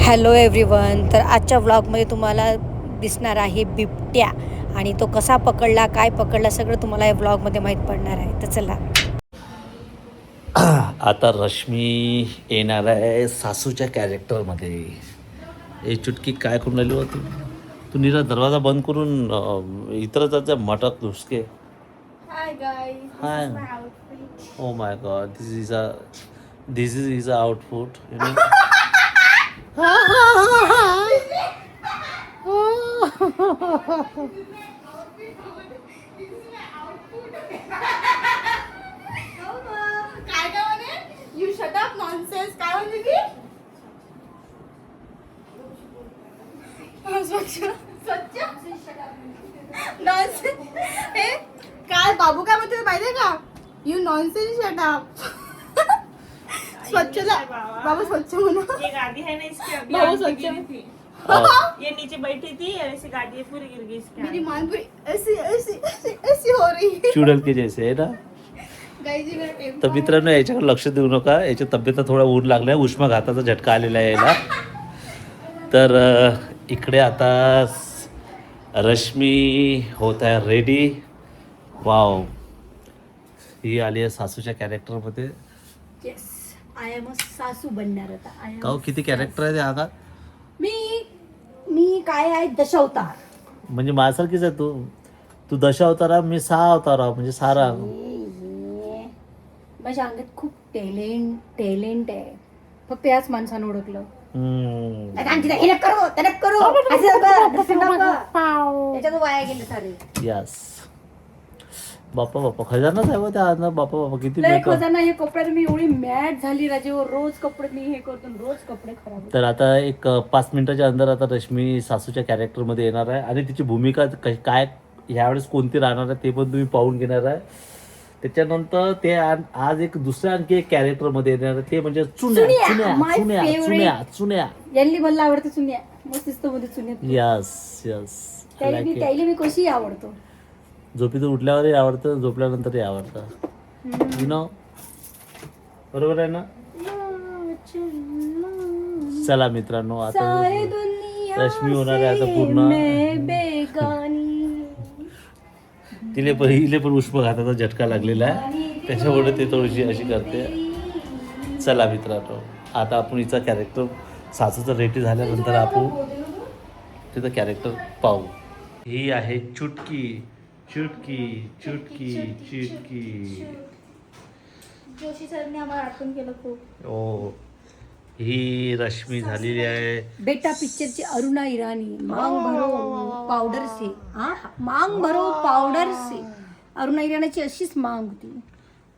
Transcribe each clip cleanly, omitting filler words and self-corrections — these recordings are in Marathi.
Hello everyone. तर आजच्या व्लॉगमध्ये तुम्हाला दिसणार आहे बिबट्या आणि तो कसा पकडला, काय पकडला, सगळं तुम्हाला या व्लॉगमध्ये माहीत पडणार आहे. तर चला. आता रश्मी येणार आहे सासूच्या कॅरेक्टरमध्ये. ए चुटकी काय करून राहिली होती तू? नीरा दरवाजा बंद करून इतर जायचं मटक घुसके. Hi guys, this high. is my outfit. Oh my God, this is a आउटफुट you know. काय काय म्हणे? You shut up nonsense. काय म्हणते ती? स्वच्छ नॉनसेन्स. हे काय बाबू काय म्हणते माहितीये का? You nonsense shut up. स्वच्छता बाबा स्वच्छ म्हणा. ये गाड़ी है ना इसकी अभी बाबा आगे स्वच्छ. गिरी थी। ये नीचे बैठी थी और ऐसी गाड़ी पूरी गिर गई इसके मेरी आगे। मान पूरी ऐसी ऐसी ऐसी ऐसी हो रही है. चुड़ैल के जैसे आहे ना. गाइस ये मेरा टेम्पो. तर मित्रांनो याच्याकडे लक्ष देऊ नका. याच्या तब्येत थोडा ऊन लागलाय, उष्माघाताचा झटका आलेला आहे याला. तर इकडे आता रश्मी होत आहे रेडी. वाव, ही आली आहे सासूच्या कॅरेक्टरमध्ये. येस, आय एम अ सासू बनणार आता. काऊ किती कॅरेक्टर आहे त्या अंगात? मी काय आहे, दशावतार. म्हणजे माझ्यासारखीच आहे तू. तू दशावतारा, मी 6 अवतारा, म्हणजे सारा. माझ्या अंगात खूप टॅलेंट आहे. फक्त याच माणसानं ओळखलं. हे नको करू, ते नको करू, असं नको, तसं नको. त्याच्यात वाया गेले सारे. यस. बाप्पा खजानाच आहे बा त्या अंगात. बाप्पा किती लय मेकअप. खजाना. हे कपड्यात मी एवढी मॅट झाली राजेवर. रोज कपडे मी हे करतो, रोज कपडे खराब होतात. तर आता एक 5 मिनिटाच्या अंदर आता रश्मी सासूच्या कॅरेक्टरमध्ये येणार आहे आणि तिची भूमिका काय ह्यावेळेस कोणती राहणार आहे ते पण तुम्ही पाहून घेणार आहे. त्याच्यानंतर ते आज एक दुसऱ्या आणखी एक कॅरेक्टरमध्ये येणार आहे, ते म्हणजे चुन्या, my चुन्या favorite. चुन्या चुन्या. यांनी मला आवडते चुन्या. मस्त दिसतो मध्ये चुन्यात. यस. त्याला मी कशी आवडतो. झोपीतून उठल्यावरही आवडतं, झोपल्यानंतरही आवडतं. यु नो, बरोबर आहे ना. चला मित्रांनो, आता रश्मी होणार आहे आता पूर्ण. हिले पण उष्माघाताचा झटका लागलेला आहे, त्याच्यामुळे ते थोडीशी अशी करते. चला मित्रांनो, आता आपण हिचा कॅरेक्टर सासूचं रेडी झाल्यानंतर आपण तिचं कॅरेक्टर पाहू. ही आहे चुटकी. जोशी सरने आम्हाला आठवण केलं खूप. ओ, ही रश्मी झालेली आहे. बेटा पिक्चरची अरुणा इराणी. मांग भरो पावडर से. मांग भरो पावडर से. अरुणा इराणीची अशीच मांग होती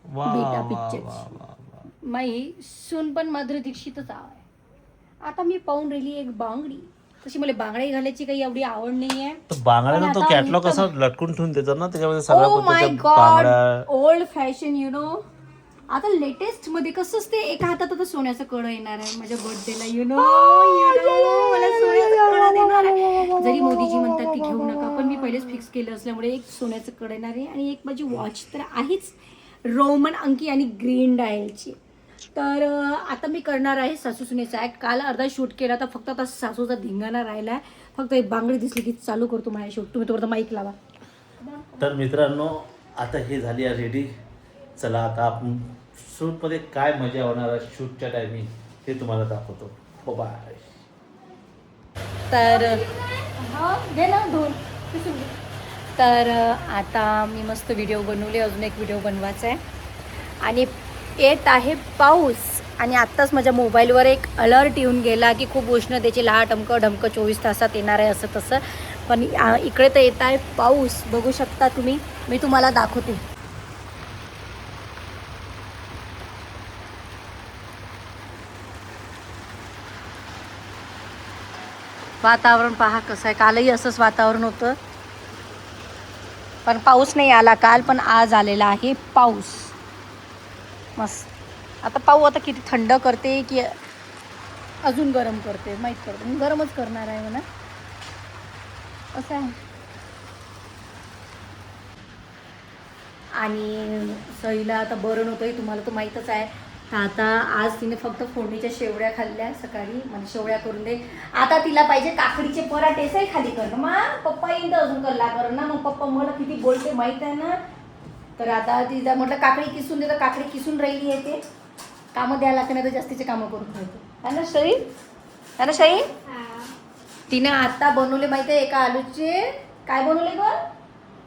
बेटा पिक्चरची. माई सून पण माधुरी दीक्षितच आहे. आता मी पाहून राहिली एक बांगडी. तशी मला बांगड्या घालायची काही एवढी आवड नाहीये. तर बांगड्याचा तो कॅटलॉग असा लटकून ठेवून देतात ना, त्याच्यामध्ये सगळ्या ओ माय पद्धतीच्या गॉड, बांगड्या. Old fashion you know. आता लेटेस्ट मध्ये कसं असते, एका हातात आता सोन्याचं कड येणार आहे माझ्या बर्थडेला. यु नो मला सोन्याचं कड देणार आहे. जरी मोदीजी म्हणतात की घेऊ नका, पण मी पहिलेच फिक्स केलं असल्यामुळे एक सोन्याचं कड येणार आहे. आणि एक माझी वॉच तर आहेच, रोमन अंकी आणि ग्रीन डायलची. तर आता मी करणार आहे सासू सुनेचा ॲक्ट. काल अर्धा शूट केला, तर फक्त आता सासूचा धिंगाणा राहिला आहे. फक्त एक बांगडी दिसली की चालू करतो माझ्या शूट. तुम्ही तोपर्यंत माईक लावा. तर मित्रांनो, आता हे झाली आहे रेडी. चला आता आपण शूटमध्ये काय मजा होणार आहे शूटच्या टायमिंग हे तुम्हाला दाखवतो. बाय. तर तर आता मी मस्त व्हिडिओ बनवले. अजून एक व्हिडिओ बनवायचा आहे आणि येत आहे पाऊस. आणि आत्ताच माझ्या मोबाईलवर एक अलर्ट येऊन गेला की खूप उष्णतेची लाट अमकं ढमकं 24 तासात येणार आहे असं तसं. पण इकडे तर येत आहे पाऊस, बघू शकता तुम्ही. मी तुम्हाला दाखवते. वातावरण पहा कसं आहे. कालही असंच वातावरण होतं, पण पाऊस नाही आला काल, पण आज आलेला आहे पाऊस. मस्त. आता पाहू आता किती थंड करते की अजून गरम करते, माहीत करते. मी गरमच करणार आहे म्हणा, असं आहे. आणि सईला आता बरं नव्हतं, तुम्हाला तर माहीतच आहे. तर आता आज तिने फक्त फोडणीच्या शेवड्या खाल्ल्या सकाळी, म्हणजे शेवड्या करून दे. आता तिला पाहिजे काकडीचे पराठे सही खाली कर मग पप्पा येईन तर अजून कल्ला कर ना. मग पप्पा मला किती बोलते माहीत आहे ना. तर आता तिला म्हटलं काकडी किसून दे, तर काकडी किसून राहिली आहे. ते कामं द्यायला लागते, नाही तर जास्तीचे कामं करून ठेवते. है ना शाही? है ना शाही? तिने आता बनवले माहिती आहे एका आलूचे काय बनवले ग,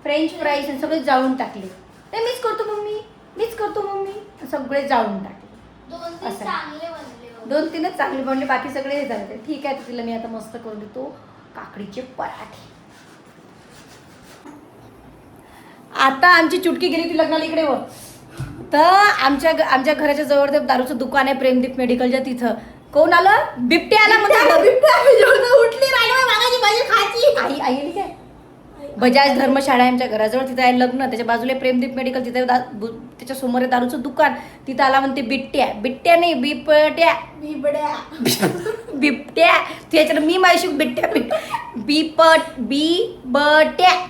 फ्रेंच फ्राईज आणि सगळे जाळून टाकले. ते मीच करतो मम्मी सगळे जाळून टाकले. 2-3 चांगले बनले. 2-3च चांगले बनले, बाकी सगळे हे झाले. ठीक आहे, तिला मी आता मस्त करून देतो काकडीचे पराठे. आता आमची चुटकी गेली ती लग्नाला इकडे वर. तर आमच्या घराच्या जवळ ते दारूचं दुकान आहे प्रेमदीप मेडिकलच्या, तिथं कोण आलं, बिबट्या आला म्हणजे उठली आई आली काय, बजाज धर्मशाळा आहे आमच्या घराजवळ, तिथं आहे लग्न, त्याच्या बाजूला प्रेमदीप मेडिकल, तिथे त्याच्या समोर आहे दारूचं दुकान. तिथं आला म्हणते बिबट्या नाही बिबट्या त्याच्यात मी माझी बिबट्या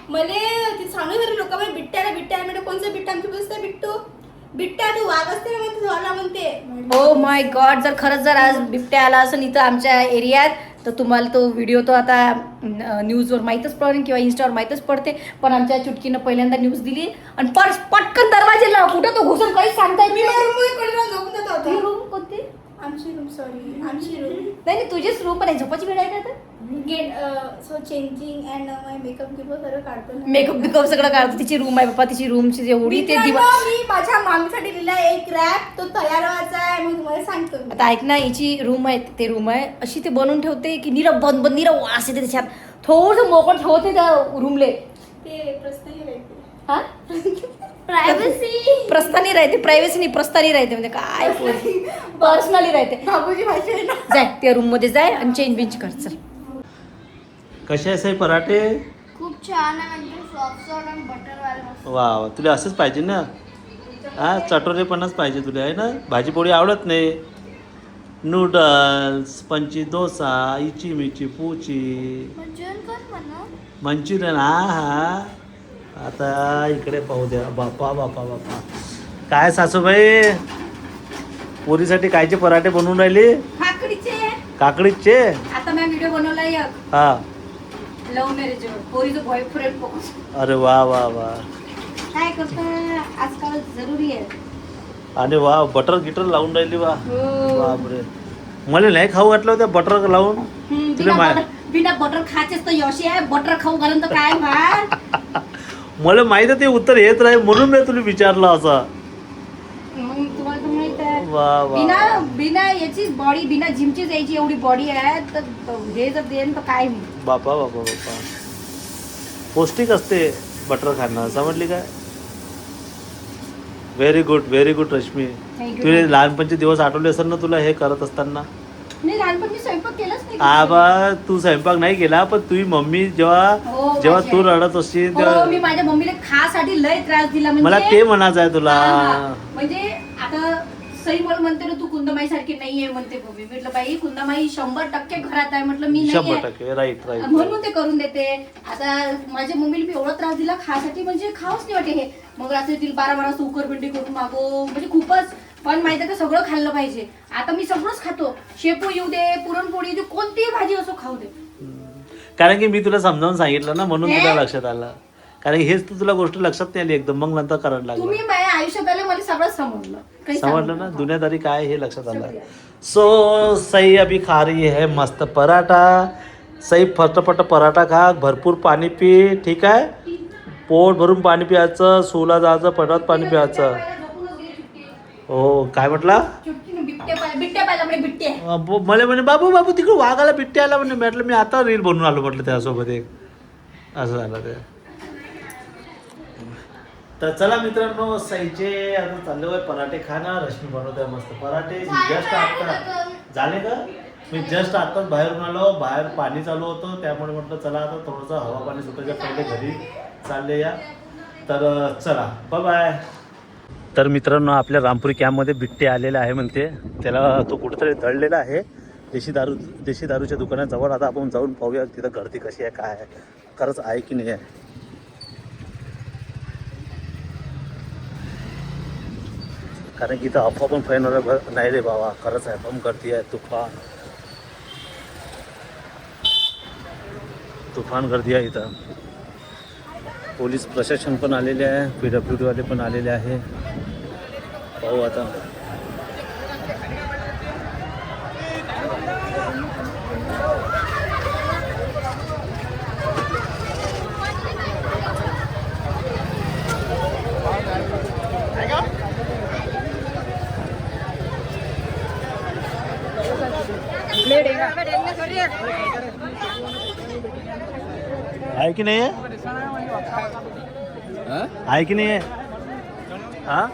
मले ती सांगू तरी लोक बिट्ट्या म्हणजे कोणचा बिट्टा, आमची बसते बिट्ट्या तू वाघ असते ना म्हणते, झाला म्हणते. ओ माय गॉड, जर आज बिबट्या आला असं इथं आमच्या एरियात, तर तुम्हाला तो व्हिडिओ तो आता न्यूजवर माहीतच पडेल किंवा इन्स्टावर माहीतच पडते. पण आमच्या चुटकीनं पहिल्यांदा न्यूज दिली आणि पटकन दरवाजे लाव, कुठं तो घुसून काही सांगता येत नाही. रूम कोणती? आमची रूम नाही तुझीच रूम, पण आहे झोपाची वेळ आहे का? Get so changing and my makeup सगळं काढतो. मेकअप सगळं काढतो. तिची रूम आहे बाप्पा, तिची रूमची जेवढी ते मी माझ्या मामीसाठी लिहिला एक रॅप, तो तयार व्हायचा आहे, मग तुम्हाला सांगतो. आता ऐक ना, हिची रूम आहे, ते रूम आहे अशी ते बनवून ठेवते की नीरव बंद नीरव वास येते त्याच्यात, थोडंसं मोकळं ठेवते त्या रूमले. ते प्रश्न राहते. हा प्रायव्हसी प्रस्थानी राहते, प्रायव्हसी नाही प्रस्थानी राहते, म्हणजे काय पर्सनली राहते. बाबूची भाषा आहे ना. जाय त्या रूम मध्ये जाय आणि चेंज कर. चल कसे असे पराठे? खूप छान आहे, म्हणजे सॉफ्ट आणि बटरवाला. वा तुला असंच पाहिजे ना. हा चटोरेपणाच पाहिजे तुला आहे ना. भाजी पोळी आवडत नाही. नूडल्स, पंची डोसा, इची मिची पूची, मंचुरियन. हा आता इकडे पाहू द्या. बापा काय सासूबाई पोरीसाठी कायचे पराठे बनवून राहिले? काकडीचे. आता मी व्हिडिओ बनवला एक हा लव्ह मॅरेज पोरीचं बॉयफ्रेंड. अरे वा काय करता आजकाल जरुरी आहे. आणि वा बटर गिटर लावून राहिली. वा हो. बापरे, मला नाही खाऊ वाटलं त्या बटर लावून. तुला बिना बटर खायचेच तर यशी आहे, बटर खाऊ घालून तर काय व्हा. मला माहित आहे ते उत्तर येत राहील म्हणून मी तुला विचारलं असं. तुम्हाला तर माहित आहे वा बिना याची बॉडी, बिना जिमचीच यायची एवढी बॉडी आहे, तर हे जर देन तर काय नाही. बापा पौष्टिक असते बटर खाणं, समजली काय? Very good Rashmi. तुझे लहानपणचे दिवस आठवले असेल ना तुला हे करत असताना? मी लहानपणी स्वयंपाक केलाच नाही. आबा तू स्वयंपाक नाही केला, पण तुझी मम्मी जेव्हा तू रडत असशील तेव्हा मी माझ्या मम्मीला खासाठी लय त्रास दिला. मला ते म्हणायचं आहे तुला. म्हणजे आता सई मला म्हणते ना तू कुंदमाई सारखी नाहीये म्हणते मम्मी. म्हटलं बाई कुंदमाई 100% घरात आहे, म्हटलं मी नाही. 100% राईट म्हणून ते करून देते. आता माझ्या मम्मीला मी एवढा त्रास दिला खासाठी, म्हणजे खाऊच नाही वाटे हे. मग रात्री तिला 12 वाजता उकरपिंडी करून मागो, म्हणजे खूपच. पण माहिती का सगळं खाल्लं पाहिजे. आता मी सगळंच खातो, शेपू येऊ दे, पुरणपोळी येऊ दे, कोणतीही भाजी असो खाऊ दे. कारण की मी तुला समजावून सांगितलं ना, म्हणून तुला लक्षात आलं. कारण हेच तू तुला गोष्ट लक्षात नाही आली एकदम, मग नंतर करायला लागलं. तुम्ही माझ्या आयुष्यात आले, मला सगळं समजलं ना, दुनियादारी काय हे लक्षात आलं. सो सई अभी खा रही है मस्त पराठा. सई फटाफट पराठा खा, भरपूर पाणी पी, ठीक आहे. पोट भरून पाणी प्यायचं, सोला जायचं, पटात पाणी प्यायचं. हो काय म्हटला? मला म्हणे बाबू तिकडे वाघाला बिट्ट्या आला म्हणे. म्हटलं मी आता रील बनवून आलो म्हटलं त्यासोबत एक. असं झालं ते. तर चला मित्रांनो, सईचे आता चालले आहे पराठे खाणं. रश्मी बनवत आहे मस्त पराठे. जस्ट आता झाले का? मी जस्ट आताच बाहेरून आलो. बाहेर पाणी चालू होतं, त्यामुळे म्हटलं चला आता थोडंसं हवा पाणी सुटायच्या पहिले घरी चालले या. तर चला बाय. तर मित्रांनो, आपल्या रामपुरी कॅम्पमध्ये बिट्टे आलेला आहे म्हणते. त्याला तो कुठेतरी दळलेला आहे देशी दारूच्या दुकानाजवळ. आता आपण जाऊन पाहूया तिथं गर्दी कशी आहे, काय आहे, खरंच आहे की नाही आहे. कारण की इथं अफवा पण फैलवणार नाही रे बाबा, खरंच आहे, बम गर्दी आहे, तुफान गर्दी आहे इथं. पोलीस प्रशासन पण आलेले आहे, PWD वाले पण आलेले आहे. पाहू आता. आहे की नाही आहे की नाही आहे? हा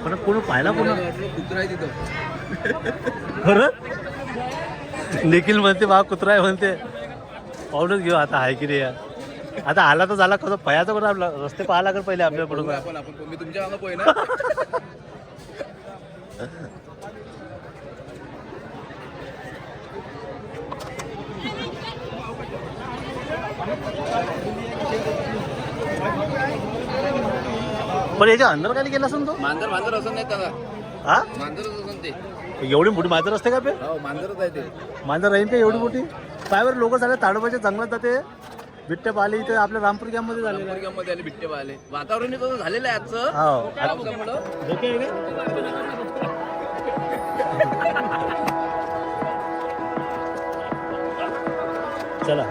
पण कोण पाहिला कोण खरं? निखिल म्हणते बा कुत्रा आहे म्हणते. पाहूनच घेऊ आता आहे की नाही आहे. आता आला तर झाला, कसं पयाचं पण आपला रस्ते पाहा लागेल पहिले आपल्या पडून. मी तुमच्या मागं पोय ना. पण याच्या अंदर काय गेला असेल तो मांजर असं नाही त्याला. हा मांजरच असं ते. एवढी मोठी मांजर असते का बे? हो मांजरच आहे ते. मांजर राहील का एवढी मोठी? पायवर लोक सगळे ताडोबाच्या जंगलात जाते. बिबट्या पाहिले इथे आपल्या रामपूर कॅम्पमध्ये झालेलं आहे. मध्ये आले बिट्टे पाहिले. वातावरण तसं झालेलं आहे आजचं. हो पावसामुळं. धोके आहे का? चला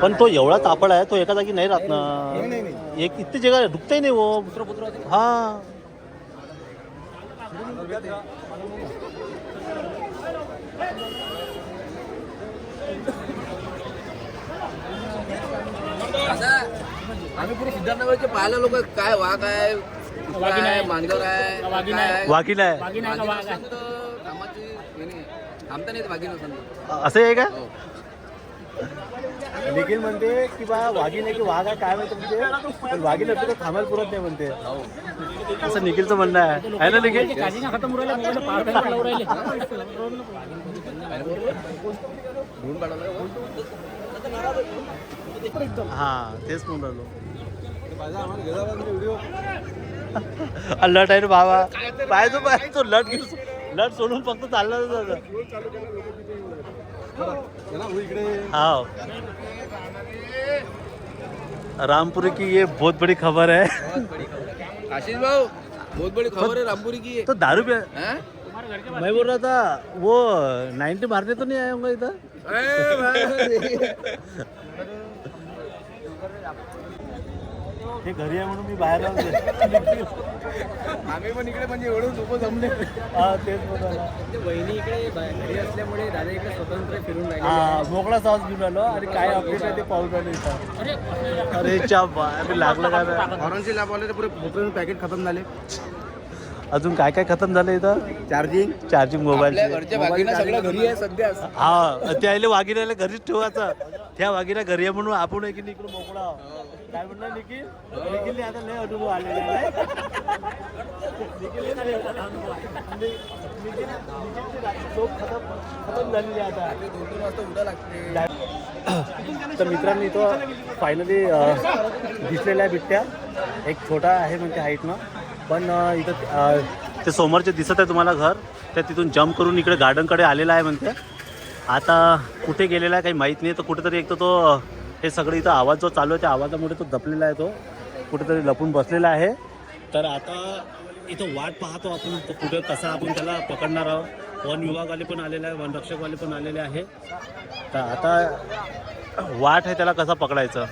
पण तो एवढा तापड आहे, तो एका जागी नाही राहत ना. एक इतकी जगा दुखतही नाही वो. हा आम्ही पुढे सिद्धार्थनगरचे पाहिलं लोक काय वाघ आहे, कुत्रा आहे, मांजर आहे, काय आहे. वाकीला आहे वाघीण असेल तर कामाची हे नाही. थांबता नाही वाघीण असेल तर. असं आहे का? हो. निखिल म्हणते की बा वाघीण आहे की वाघ आहे काय माहिती म्हणते, पण वाघीण असते तर थांबायला पुरत नाही म्हणते. असं निखिलचं म्हणणं आहे ना निखिल? धुवून काढायला. हा तेच म्हणून राहिलो. लट आहे रे बाबा. पाहिजे तो लट सोडून फक्त चालला हाँ. रामपुरी की ये बहुत बड़ी खबर है. आशीष भाऊ बहुत बड़ी खबर है रामपुरी की. तो दारू पे हैं? मैं बोल रहा था वो 90 मारने तो नहीं आया होगा इधर. हे घरी आहे म्हणून मी बाहेर राहून आम्ही पण इकडे म्हणजे एवढं सोपं जमले. हा तेच बोलायला. वहिनी इकडे घरी असल्यामुळे दादा इकडे स्वतंत्र फिरून राहिले. हा मोकळा सावज घेऊन आलो आणि काय अपडेट आहे ते पाहून आलो इथं. अरे च्या लागलं काय? ऑरेंज लॅब वाले पुरे भोपळ्याचे पॅकेट खतम झाले. अजून काय काय खतम झालं इथं? Charging mobile. घरच्या बाकीला सगळं घरी आहे सध्या. हा ते आले वाघिण्याला घरीच ठेवायचं. त्या वाघिण्या घरी आहे म्हणून आपण आहे की नाही इकडे मोकळा. काय म्हणणार निखिल? निखिलने आता लय अनुभव आलेला आहे. खतम झालेली आता. 2-3 वाजता उठा लागते. तर मित्रांनी इथं फायनली दिसलेला आहे बिबट्या. एक छोटा आहे म्हणजे हाईटनं, पण इथं ते समोरचे दिसत आहे तुम्हाला घर, त्या तिथून जम्प करून इकडे गार्डनकडे आलेला आहे म्हणते. आता कुठे गेलेला आहे काही माहीत नाही. तर कुठेतरी एक तर तो हे सगळं इथं आवाज जो चालू आहे त्या आवाजामुळे तो दपलेला आहे, तो कुठेतरी लपून बसलेला आहे. तर आता इथं वाट पाहतो आपण तो कुठे कसा आपण त्याला पकडणार आहोत. वन विभागवाले पण आलेले आहे, वनरक्षकवाले पण आलेले आहे. तर आता वाट आहे त्याला कसा पकडायचं.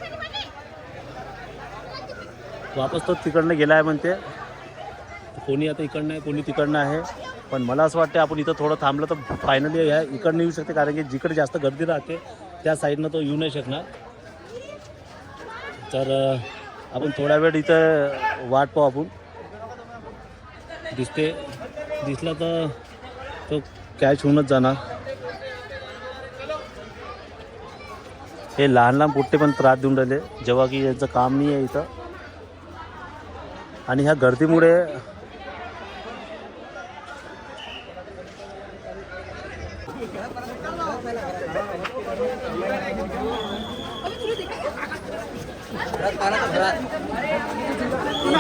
वापस तो तिकडनं गेला आहे म्हणते. कोणी आता इकडनं आहे कोणी तिकडनं आहे, पण मला असं वाटतं आपण इथं थोडं थांबलं तर फायनली ह्या इकडनं येऊ शकते, कारण की जिकडे जास्त गर्दी राहते त्या साईडनं तो येऊ नाही शकणार. तर आपण थोडा वेळ इथं वाट पाहू आपण. दिसला तर तो कॅच होऊनच जाणार. हे लहान लहान पोट्टे पण त्रास देऊन राहिले जेव्हा की यांचं काम नाही आहे इथं. आणि ह्या गर्दीमुळे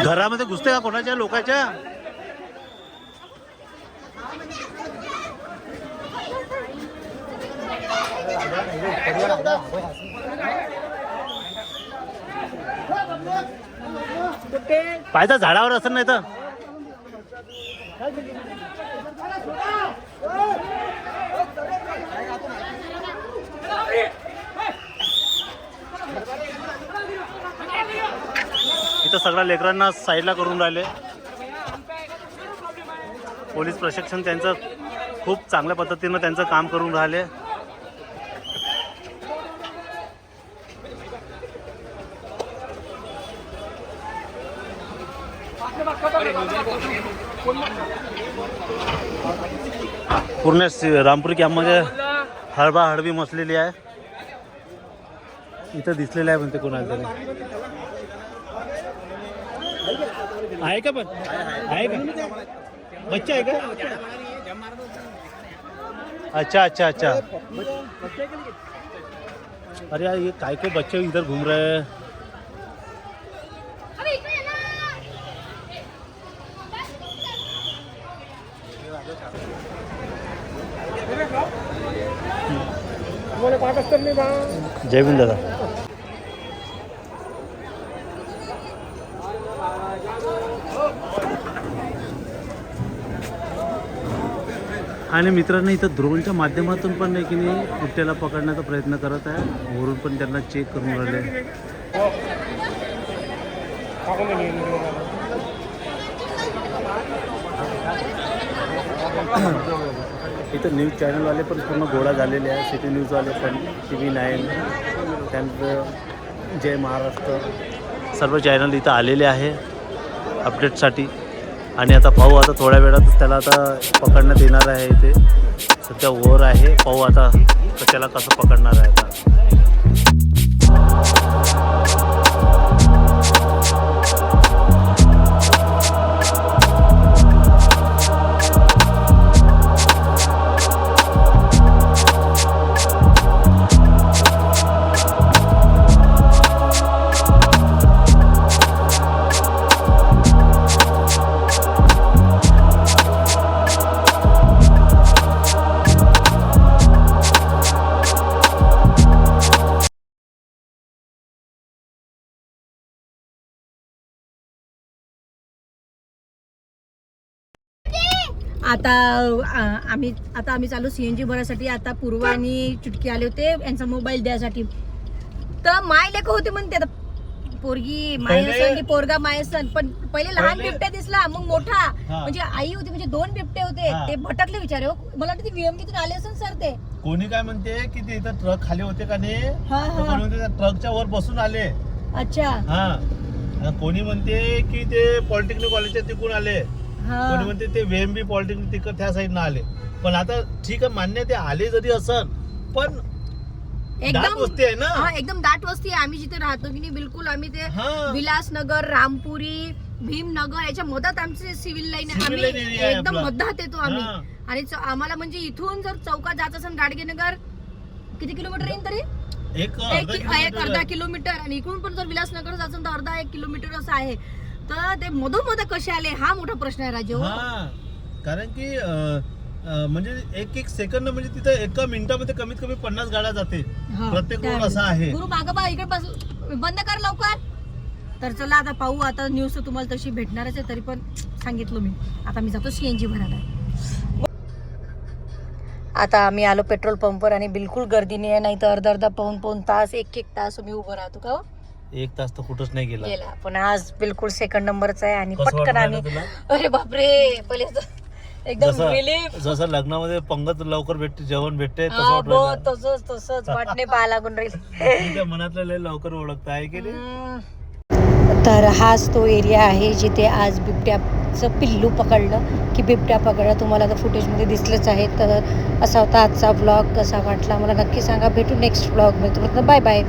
घरामध्ये घुसते का कोणाच्या लोकांच्या. पायथा झाडावर असं नाही तर इथं सगळ्या लेकरांना साईडला करून राहिले. पोलीस प्रशिक्षण त्यांचं खूप चांगल्या पद्धतीनं त्यांचं काम करून राहिले. पूर्ण रामपूर कॅम्पमध्ये हळबी मचलेली आहे. इथं दिसलेलं आहे म्हणते कोणाला तरी. आहे का पण आहे का बच्चा आहे का. अच्छा अच्छा अच्छा. अरे यार ये काय के बच्चे इधर घूम रहे हैं. जय भीम दादा. आणि मित्रांनो इथं ड्रोनच्या माध्यमातून पण नाही की नाही बिबट्याला पकडण्याचा प्रयत्न करत आहे. वरून पण त्यांना चेक करून राहिले. इथं न्यूज चॅनलवाले पण पूर्ण गोळा झालेले आहे. सिटी न्यूजवाले पण TV9 त्यांचं जय महाराष्ट्र सर्व चॅनल इथं आलेले आहे अपडेटसाठी. आणि आता पाहू आता थोड्या वेळातच त्याला आता पकडण्यात येणार आहे. इथे सध्या वर आहे. पाहू आता त्याला कसं पकडणार आहे आता. आता आम्ही चालू CNG भरासाठी. आता पूर्व आणि चुटकी आले होते यांचा मोबाईल द्यासाठी. तर माय लेक होते म्हणते आता पोरगी मायसन की पोरगा मायसन. पण पहिले लहान बिबट्या दिसला मग मोठा म्हणजे आई होती म्हणजे 2 बिबटे होते. ते भटकले विचारे हो. मला वाटतं ते VMGतून आले असेल सर. ते कोणी काय म्हणते की ते इथं ट्रक खाली होते का नाही ट्रकच्या वर बसून आले. अच्छा. हा कोणी म्हणते की ते पॉलिटेक्निक कॉलेजच्या तिकडून आले. कोणी म्हणते ते VMB पॉलिटेक्निक तिकड त्या साईडनं आले. पण आता ठीक आहे मान्य ते आले जरी असन पण एकदम वस्ती आहे ना. एकदम दाट वस्ती आहे. आम्ही जिथे राहतो की नाही बिलकुल आम्ही ते विलासनगर रामपुरी भीमनगर याच्या मधात आमचे सिव्हिल लाईन आहे. आम्ही एकदम मधात येतो आम्ही. आणि आम्हाला म्हणजे इथून जर चौकात जायचं असेल गाडगेनगर किती किलोमीटर येईल तरी एक अर्धा किलोमीटर. आणि इकडून पण जर विलासनगर जायचं तर अर्धा 1 किलोमीटर असं आहे. तर ते मधोमध कसे आले हा मोठा प्रश्न आहे राजू. कारण की म्हणजे एक सेकंद म्हणजे तिथे एका मिनिटामध्ये कमीत कमी 50 गाड्या जाते प्रत्येक रोड असा आहे. गुरु मागं बा इकडे बंद कर लवकर. तर चला आता पाहू. आता न्यूज तर तुम्हाला तशी भेटणारच आहे. तरी पण सांगितलं मी. आता मी जातो CNG भरायला. आता आम्ही आलो पेट्रोल पंपवर आणि बिलकुल गर्दी नाही आहे. नाही तर अर्धा पाऊण तास 1 तास मी उभं राहतो का. 1 तास तर कुठंच नाही गेला. पण आज बिलकुल सेकंड नंबरचा आहे. आणि पटकन आम्ही अरे बापरे पहिले एकदम रिलीफ. जसं लग्नामध्ये पंगत लवकर भेटते जेवण भेटते तसंच वाटणे पाहा लागून राहील. मनातलं लवकर ओळखता आहे की नाही. तर हाच तो एरिया आहे जिथे आज बिबट्याचं पिल्लू पकडलं की बिबट्या पकडलं. तुम्हाला तर फुटेजमध्ये दिसलंच आहे. तर असा होता आजचा व्लॉग. कसा वाटला मला नक्की सांगा. भेटू नेक्स्ट व्लॉगमध्ये. तोपर्यंत बाय बाय.